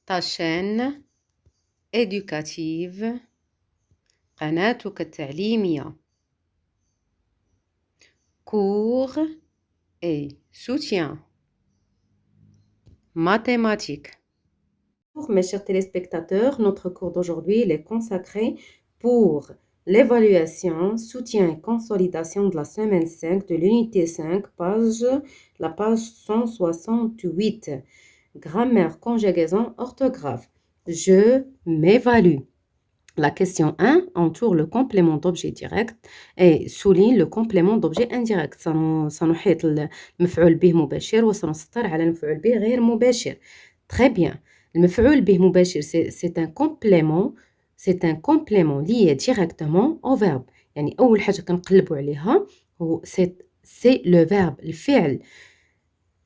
ta chaîne éducative قناتك التعليمية cours et soutien mathématiques. Bonjour mes chers téléspectateurs, notre cours d'aujourd'hui est consacré pour l'évaluation, soutien et consolidation de la semaine 5 de l'unité 5, la page 168. Grammaire, conjugaison, orthographe. Je m'évalue. La question 1 entoure le complément d'objet direct et souligne le complément d'objet indirect. سنحيط المفعول به مباشر وسنسطر على المفعول به غير مباشر. Très bien. المفعول به مباشر c'est un complément lié directement au verbe. يعني أول حاجة كنقلبوا عليها هو c'est le verbe, الفعل.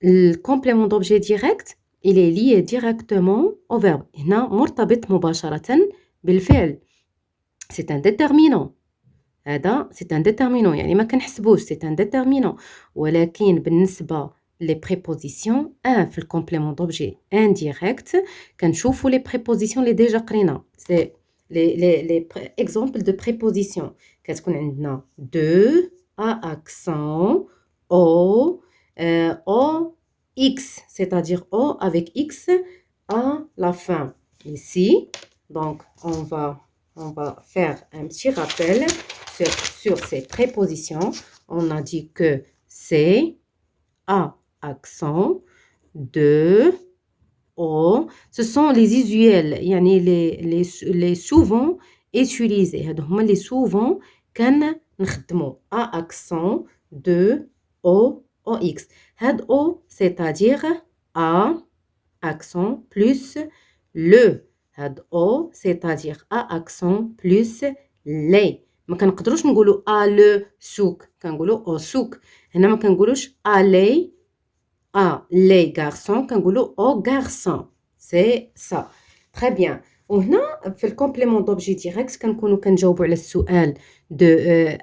Le complément d'objet direct il est lié directement au verbe. هنا مرتبط مباشرة بالفعل. C'est un déterminant. هذا c'est un déterminant. يعني ما كنحسبوش c'est un déterminant. ولكن بالنسبة les prépositions في le complément d'objet indirect كنشوفوا les prépositions اللي déjà قرينا. C'est les exemples de prépositions. كتكون عندنا de, à accent, au, x, c'est-à-dire o avec x à la fin. Ici, donc on va faire un petit rappel sur ces prépositions. On a dit que c'est à accent, de, au. Ce sont les usuels, يعني les souvent utilisés. هادو هما les souvent كنخدموا à accent, de, au, x. هاد o, c'est-à-dire à accent plus le. هاد او c'est-à-dire à accent plus les. ما كنقدروش نقولوا à le سوق كنقولوا au سوق. هنا ما كنقولوش à les garçons كنقولوا au garçon. C'est ça. Très bien. وهنا في الكومبليمون دوبجي ديريكت كنكونوا كنجاوبوا على السؤال de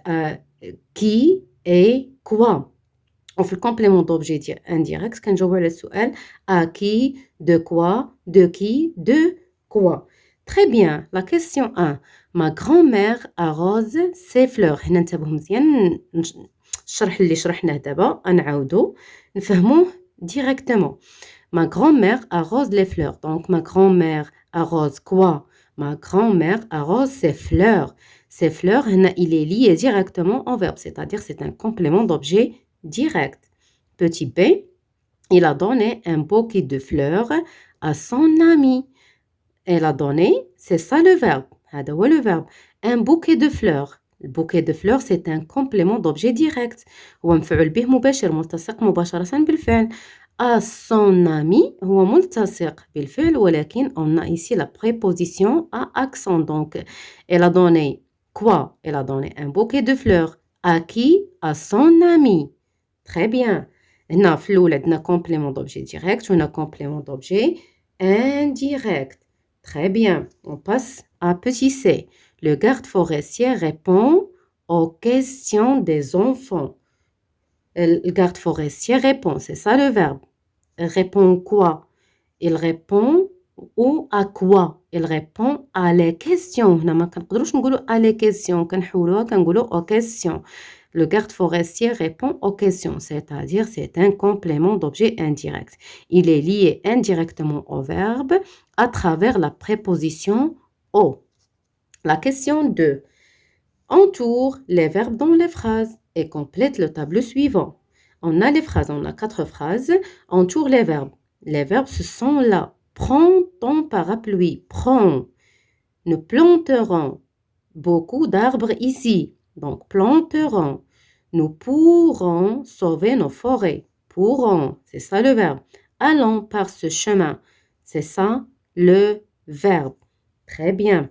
qui et quoi. وفي الكومبليمون دوبجي indirect كنجاوبوا على السؤال à qui, de quoi, de qui, de quoi. Très bien. La question 1. Ma grand-mère arrose ses fleurs. هنا انتبهوا مزيان الشرح اللي شرحناه دابا نعاودو نفهموه directement. Ma grand-mère arrose les fleurs. Donc ma grand-mère arrose quoi? Ma grand-mère arrose ses fleurs. Ces fleurs, هنا il est lié directement au verbe, c'est-à-dire c'est un complément d'objet direct. Petit b, il a donné un bouquet de fleurs à son ami. Elle a donné, c'est ça le verbe. هذا هو le verbe. Un bouquet de fleurs. Le bouquet de fleurs, c'est un complément d'objet direct. هو مفعول به مباشر ملتصق مباشرة بالفعل. À son ami, هو ملتصق بالفعل ولكن on a ici la préposition à accent. Donc, elle a donné quoi? Elle a donné un bouquet de fleurs. À qui? À son ami. Très bien. هنا في الأول عندنا complément d'objet direct وهنا complément d'objet indirect. Très bien. On passe à petit c. Le garde forestier répond aux questions des enfants. Le garde forestier répond, c'est ça le verbe. Il répond quoi? Il répond ou à quoi? Il répond à les questions. هنا ما كنقدروش نقولوا à les questions كنحولوها كنقولوا aux questions. Le garde forestier répond aux questions, c'est-à-dire c'est un complément d'objet indirect. Il est lié indirectement au verbe à travers la préposition au. La question 2. Entoure les verbes dans les phrases et complète le tableau suivant. On a les phrases, on a 4 phrases. Entoure les verbes. Les verbes, ce sont là. Prends ton parapluie. Prends. Nous planterons beaucoup d'arbres ici. Donc, planterons. Nous pourrons sauver nos forêts. Pourrons. C'est ça le verbe. Allons par ce chemin. C'est ça le verbe. Très bien.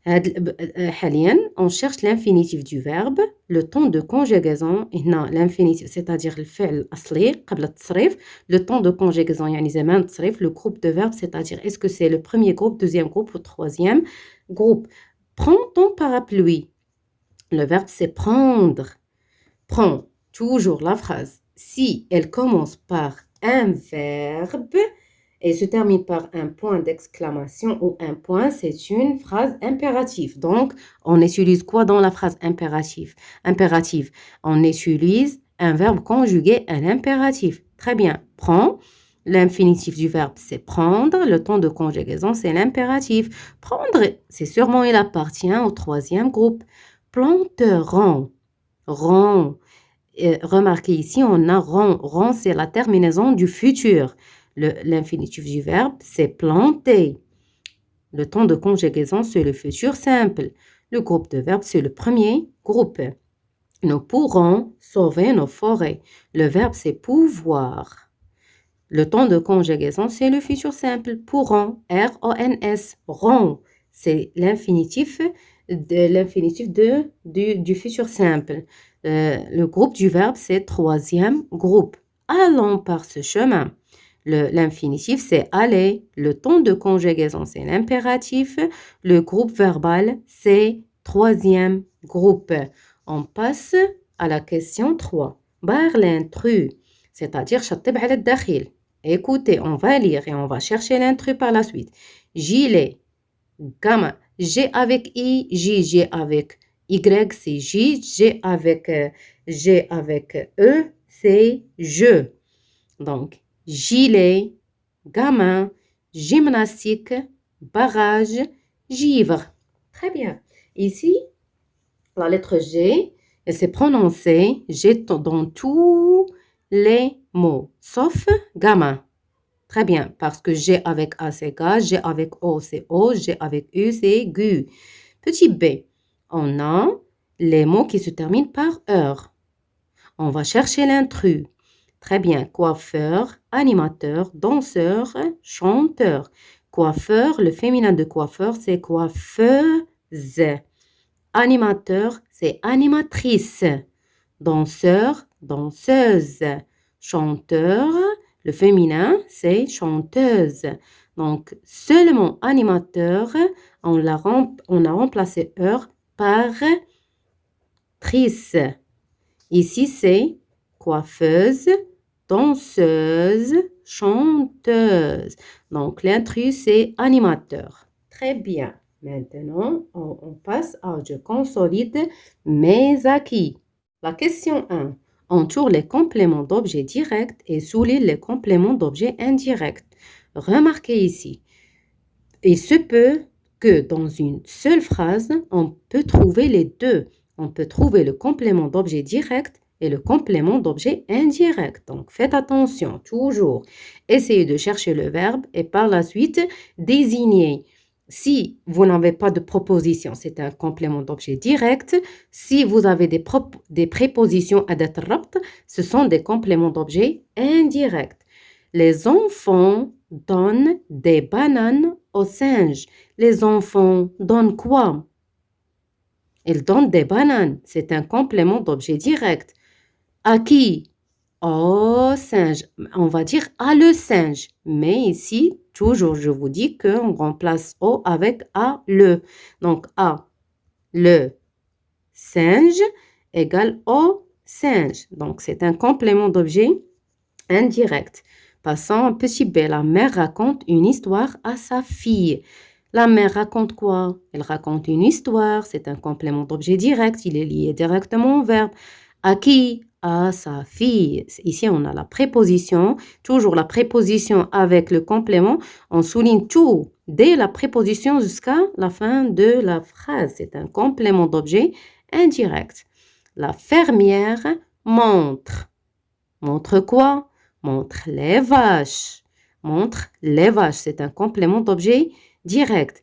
حاليا on cherche l'infinitif du verbe, le temps de conjugaison. هنا l'infinitif c'est-à-dire الفعل الأصلي قبل التصريف. Le temps de conjugaison يعني زمان التصريف. Le groupe de verbes c'est-à-dire est-ce que c'est le premier groupe, deuxième groupe ou troisième groupe. Prends ton parapluie. Le verbe c'est prendre. Prends toujours la phrase. Si elle commence par un verbe, et se termine par un point d'exclamation ou un point, c'est une phrase impérative. Donc, on utilise quoi dans la phrase impérative? Impérative, on utilise un verbe conjugué à l'impératif. Très bien. Prends. L'infinitif du verbe, c'est prendre. Le temps de conjugaison, c'est l'impératif. Prendre, c'est sûrement, il appartient au troisième groupe. Planteront. Rond. Remarquez ici, on a rond. Rond, c'est la terminaison du futur. L'infinitif du verbe, c'est planter. Le temps de conjugaison, c'est le futur simple. Le groupe de verbes, c'est le premier groupe. Nous pourrons sauver nos forêts. Le verbe, c'est pouvoir. Le temps de conjugaison, c'est le futur simple. Pourront, R-O-N-S. Rond, c'est l'infinitif du futur simple. Le groupe du verbe, c'est troisième groupe. Allons par ce chemin. L'infinitif, c'est aller. Le temps de conjugaison, c'est l'impératif. Le groupe verbal, c'est troisième groupe. On passe à la question 3. Bar l'intrus, c'est-à-dire chatib ala dakhil. Écoutez, on va lire et on va chercher l'intrus par la suite. Gilet, gamma, G avec I, J avec Y, c'est J, G avec E, c'est je. Donc, gilet, gamin, gymnastique, barrage, givre. Très bien. Ici, la lettre G, elle s'est prononcée G dans tous les mots, sauf gamin. Très bien, parce que G avec A, c'est ga, G avec O, c'est O, G avec U, c'est gu. Petit b, on a les mots qui se terminent par heure. On va chercher l'intrus. Très bien, coiffeur, animateur, danseur, chanteur. Coiffeur, le féminin de coiffeur, c'est coiffeuse. Animateur, c'est animatrice. Danseur, danseuse. Chanteur, le féminin, c'est chanteuse. Donc, seulement animateur, on a remplacé heure par trice. Ici, c'est coiffeuse, danseuse, chanteuse. Donc, l'intrus, c'est animateur. Très bien. Maintenant, on passe à je consolide mes acquis. La question 1. Entoure les compléments d'objets directs et souligne les compléments d'objets indirects. Remarquez ici, il se peut que dans une seule phrase, on peut trouver les deux. On peut trouver le complément d'objet direct et le complément d'objet indirect. Donc, faites attention, toujours. Essayez de chercher le verbe et par la suite, désignez. Si vous n'avez pas de proposition, c'est un complément d'objet direct. Si vous avez des prépositions à rabt, ce sont des compléments d'objet indirects. Les enfants donnent des bananes aux singes. Les enfants donnent quoi? Ils donnent des bananes. C'est un complément d'objet direct. À qui? Au singe. On va dire à le singe. Mais ici, toujours, je vous dis qu'on remplace au avec à le. Donc, à le singe égale au singe. Donc, c'est un complément d'objet indirect. Passons à petit b. La mère raconte une histoire à sa fille. La mère raconte quoi? Elle raconte une histoire. C'est un complément d'objet direct. Il est lié directement au verbe. À qui? À sa fille. Ici, on a la préposition. Toujours la préposition avec le complément. On souligne tout dès la préposition jusqu'à la fin de la phrase. C'est un complément d'objet indirect. La fermière montre. Montre quoi? Montre les vaches. Montre les vaches. C'est un complément d'objet direct.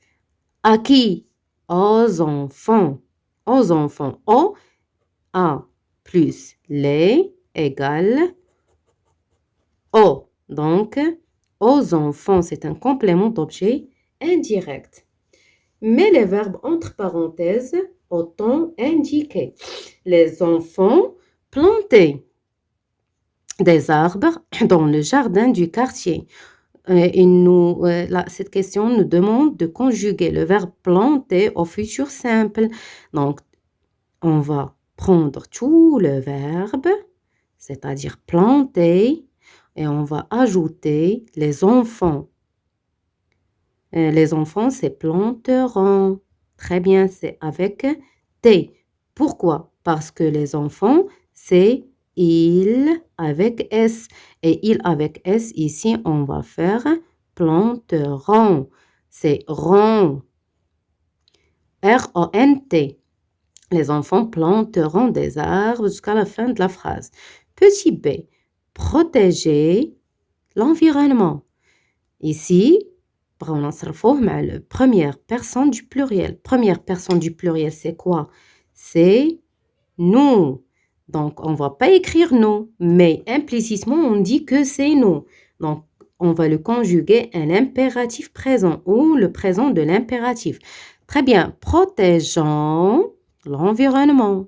À qui? Aux enfants. Aux enfants. Au, à plus les égale au. Donc, aux enfants, c'est un complément d'objet indirect. Mets les verbes entre parenthèses au temps indiqué. Les enfants plantaient des arbres dans le jardin du quartier. Cette question nous demande de conjuguer le verbe planter au futur simple. Donc, on va prendre tout le verbe, c'est-à-dire planter. et on va ajouter les enfants. Les enfants, c'est planteront. Très bien, c'est avec T. Pourquoi? Parce que les enfants, c'est ils avec S. Et ils avec S, ici, on va faire planteront. C'est rond. R-O-N-T. Les enfants planteront des arbres jusqu'à la fin de la phrase. Petit b, protéger l'environnement. Ici, بنصرفوه مع la première personne du pluriel. Première personne du pluriel, c'est quoi? C'est nous. Donc, on ne va pas écrire nous, mais implicitement, on dit que c'est nous. Donc, on va le conjuguer un impératif présent ou le présent de l'impératif. Très bien. Protégeons l'environnement.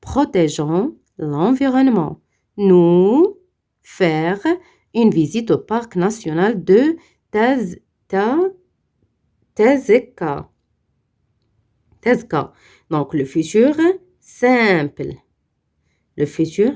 Protégeons l'environnement. Nous faire une visite au parc national de Tezca. Donc, le futur simple. Le futur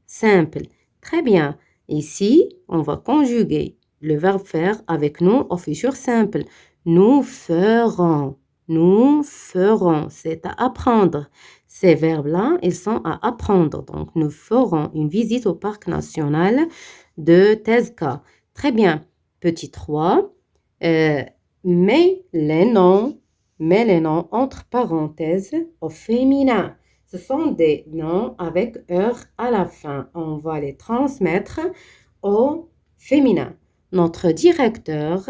simple. Très bien. Ici, on va conjuguer le verbe faire avec nous au futur simple. Nous ferons. Nous ferons. C'est à apprendre. Ces verbes-là, ils sont à apprendre. Donc, nous ferons une visite au parc national de Tezca. Très bien. Petit 3. Mais les noms entre parenthèses au féminin. Ce sont des noms avec heure à la fin. On va les transmettre au féminin. Notre directeur,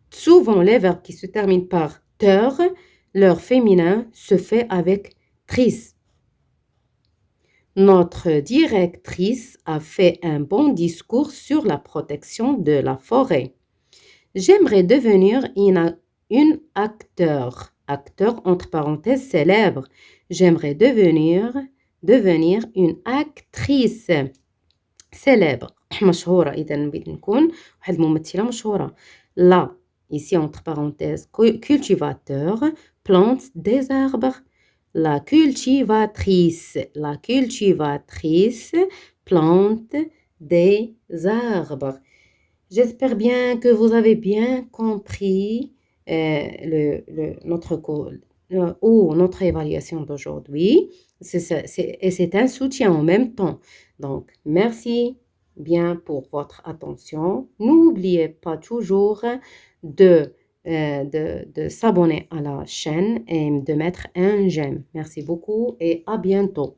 souvent les verbes qui se terminent par teur, leur féminin se fait avec trice. Notre directrice a fait un bon discours sur la protection de la forêt. J'aimerais devenir une acteur. Acteur, entre parenthèses, célèbre. J'aimerais devenir une actrice célèbre. مشهورة. إذا نبي نكون واحد الممثلة مشهورة. Là, ici entre parenthèses, cultivateur plante des arbres. La cultivatrice plante des arbres. J'espère bien que vous avez bien compris notre cours ou notre évaluation d'aujourd'hui. Et c'est un soutien en même temps. Donc, merci bien pour votre attention. N'oubliez pas toujours de s'abonner à la chaîne et de mettre un j'aime. Merci beaucoup et à bientôt.